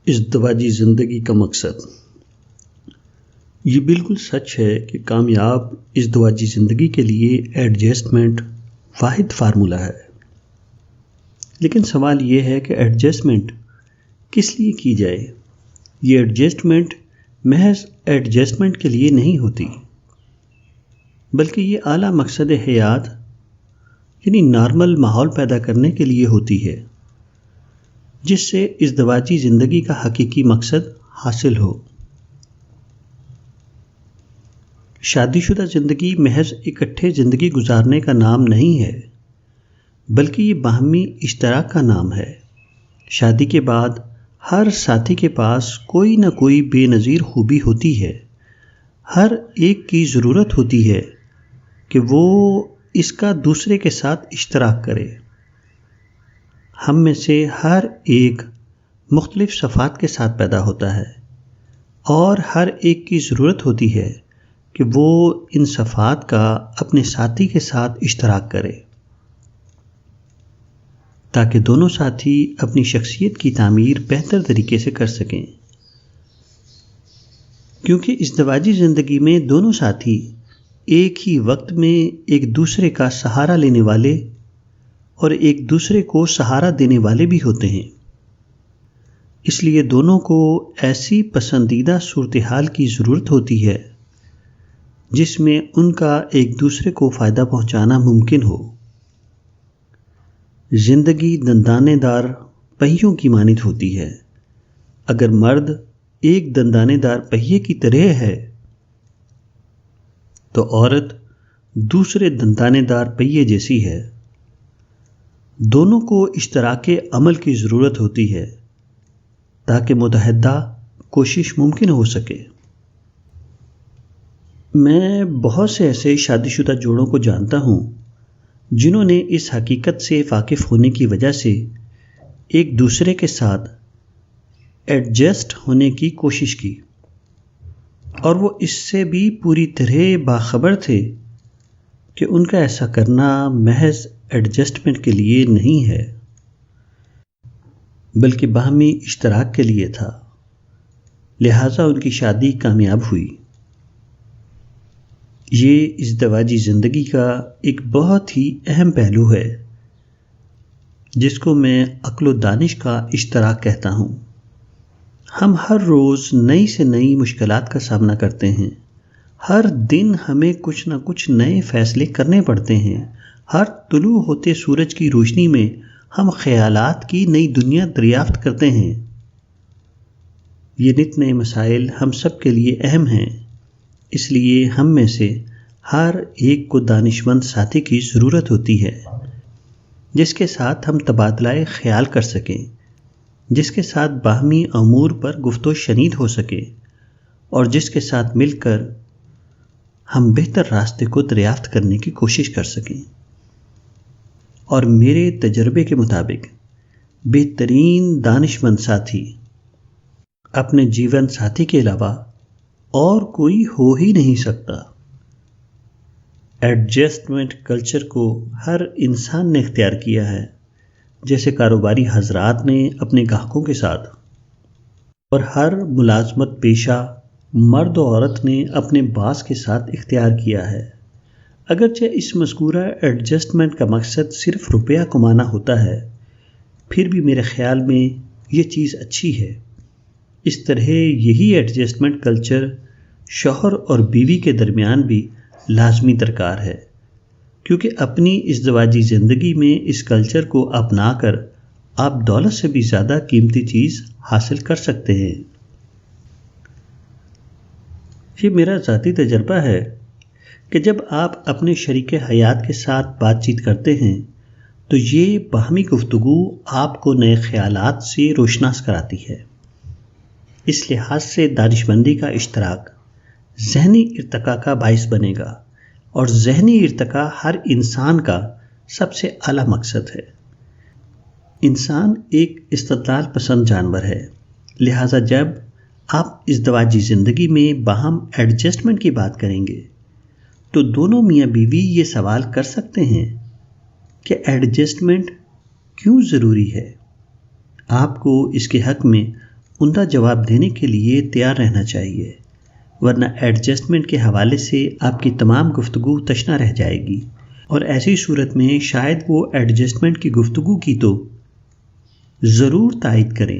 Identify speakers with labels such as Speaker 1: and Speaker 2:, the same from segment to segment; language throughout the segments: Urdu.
Speaker 1: ازدواجی زندگی کا مقصد۔ یہ بالکل سچ ہے کہ کامیاب ازدواجی زندگی کے لیے ایڈجسٹمنٹ واحد فارمولہ ہے، لیکن سوال یہ ہے کہ ایڈجسٹمنٹ کس لیے کی جائے۔ یہ ایڈجسٹمنٹ محض ایڈجسٹمنٹ کے لیے نہیں ہوتی، بلکہ یہ اعلیٰ مقصد حیات یعنی نارمل ماحول پیدا کرنے کے لیے ہوتی ہے، جس سے ازدواجی زندگی کا حقیقی مقصد حاصل ہو۔ شادی شدہ زندگی محض اکٹھے زندگی گزارنے کا نام نہیں ہے، بلکہ یہ باہمی اشتراک کا نام ہے۔ شادی کے بعد ہر ساتھی کے پاس کوئی نہ کوئی بے نظیر خوبی ہوتی ہے، ہر ایک کی ضرورت ہوتی ہے کہ وہ اس کا دوسرے کے ساتھ اشتراک کرے۔ ہم میں سے ہر ایک مختلف صفات کے ساتھ پیدا ہوتا ہے، اور ہر ایک کی ضرورت ہوتی ہے کہ وہ ان صفات کا اپنے ساتھی کے ساتھ اشتراک کرے، تاکہ دونوں ساتھی اپنی شخصیت کی تعمیر بہتر طریقے سے کر سکیں۔ کیونکہ ازدواجی زندگی میں دونوں ساتھی ایک ہی وقت میں ایک دوسرے کا سہارا لینے والے اور ایک دوسرے کو سہارا دینے والے بھی ہوتے ہیں، اس لیے دونوں کو ایسی پسندیدہ صورتحال کی ضرورت ہوتی ہے جس میں ان کا ایک دوسرے کو فائدہ پہنچانا ممکن ہو۔ زندگی دندانے دار پہیوں کی مانند ہوتی ہے۔ اگر مرد ایک دندانے دار پہیے کی طرح ہے تو عورت دوسرے دندانے دار پہیے جیسی ہے۔ دونوں کو اشتراک عمل کی ضرورت ہوتی ہے تاکہ متحدہ کوشش ممکن ہو سکے۔ میں بہت سے ایسے شادی شدہ جوڑوں کو جانتا ہوں جنہوں نے اس حقیقت سے واقف ہونے کی وجہ سے ایک دوسرے کے ساتھ ایڈجسٹ ہونے کی کوشش کی، اور وہ اس سے بھی پوری طرح باخبر تھے کہ ان کا ایسا کرنا محض ایڈجسٹمنٹ کے لیے نہیں ہے، بلکہ باہمی اشتراک کے لیے تھا، لہٰذا ان کی شادی کامیاب ہوئی۔ یہ ازدواجی زندگی کا ایک بہت ہی اہم پہلو ہے جس کو میں عقل و دانش کا اشتراک کہتا ہوں۔ ہم ہر روز نئی سے نئی مشکلات کا سامنا کرتے ہیں، ہر دن ہمیں کچھ نہ کچھ نئے فیصلے کرنے پڑتے ہیں، ہر طلوع ہوتے سورج کی روشنی میں ہم خیالات کی نئی دنیا دریافت کرتے ہیں۔ یہ نت نئے مسائل ہم سب کے لیے اہم ہیں، اس لیے ہم میں سے ہر ایک کو دانش مند ساتھی کی ضرورت ہوتی ہے جس کے ساتھ ہم تبادلہ خیال کر سکیں، جس کے ساتھ باہمی امور پر گفت و شنید ہو سکے، اور جس کے ساتھ مل کر ہم بہتر راستے کو دریافت کرنے کی کوشش کر سکیں۔ اور میرے تجربے کے مطابق بہترین دانش مند ساتھی اپنے جیون ساتھی کے علاوہ اور کوئی ہو ہی نہیں سکتا۔ ایڈجسٹمنٹ کلچر کو ہر انسان نے اختیار کیا ہے، جیسے کاروباری حضرات نے اپنے گاہکوں کے ساتھ، اور ہر ملازمت پیشہ مرد و عورت نے اپنے باس کے ساتھ اختیار کیا ہے۔ اگرچہ اس مذکورہ ایڈجسٹمنٹ کا مقصد صرف روپیہ کمانا ہوتا ہے، پھر بھی میرے خیال میں یہ چیز اچھی ہے۔ اس طرح یہی ایڈجسٹمنٹ کلچر شوہر اور بیوی کے درمیان بھی لازمی درکار ہے، کیونکہ اپنی ازدواجی زندگی میں اس کلچر کو اپنا کر آپ دولت سے بھی زیادہ قیمتی چیز حاصل کر سکتے ہیں۔ یہ میرا ذاتی تجربہ ہے کہ جب آپ اپنے شریک حیات کے ساتھ بات چیت کرتے ہیں تو یہ باہمی گفتگو آپ کو نئے خیالات سے روشناس کراتی ہے۔ اس لحاظ سے دانش مندی کا اشتراک ذہنی ارتقاء کا باعث بنے گا، اور ذہنی ارتقاء ہر انسان کا سب سے اعلیٰ مقصد ہے۔ انسان ایک استدلال پسند جانور ہے، لہٰذا جب آپ ازدواجی زندگی میں باہم ایڈجسٹمنٹ کی بات کریں گے تو دونوں میاں بیوی یہ سوال کر سکتے ہیں کہ ایڈجسٹمنٹ کیوں ضروری ہے۔ آپ کو اس کے حق میں عمدہ جواب دینے کے لیے تیار رہنا چاہیے، ورنہ ایڈجسٹمنٹ کے حوالے سے آپ کی تمام گفتگو تشنہ رہ جائے گی، اور ایسی صورت میں شاید وہ ایڈجسٹمنٹ کی گفتگو کی تو ضرور تائید کریں،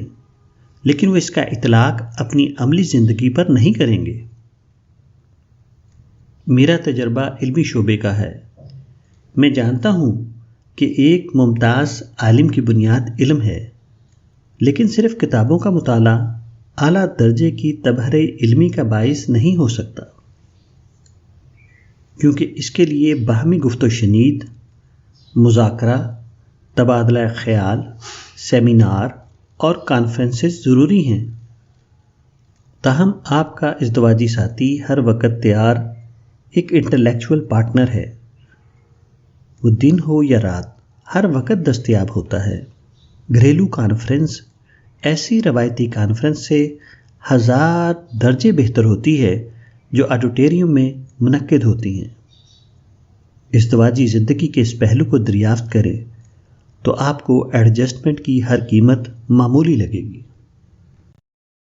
Speaker 1: لیکن وہ اس کا اطلاق اپنی عملی زندگی پر نہیں کریں گے۔ میرا تجربہ علمی شعبے کا ہے۔ میں جانتا ہوں کہ ایک ممتاز عالم کی بنیاد علم ہے، لیکن صرف کتابوں کا مطالعہ اعلیٰ درجے کی تبحر علمی کا باعث نہیں ہو سکتا، کیونکہ اس کے لیے باہمی گفت و شنید، مذاکرہ، تبادلہ خیال، سیمینار اور کانفرنسز ضروری ہیں۔ تاہم آپ کا ازدواجی ساتھی ہر وقت تیار ایک انٹلیکچول پارٹنر ہے۔ وہ دن ہو یا رات ہر وقت دستیاب ہوتا ہے۔ گھریلو کانفرنس ایسی روایتی کانفرنس سے 1000 درجے بہتر ہوتی ہے جو آڈیٹوریم میں منعقد ہوتی ہیں۔ ازدواجی زندگی کے اس پہلو کو دریافت کریں تو آپ کو ایڈجسٹمنٹ کی ہر قیمت معمولی لگے گی۔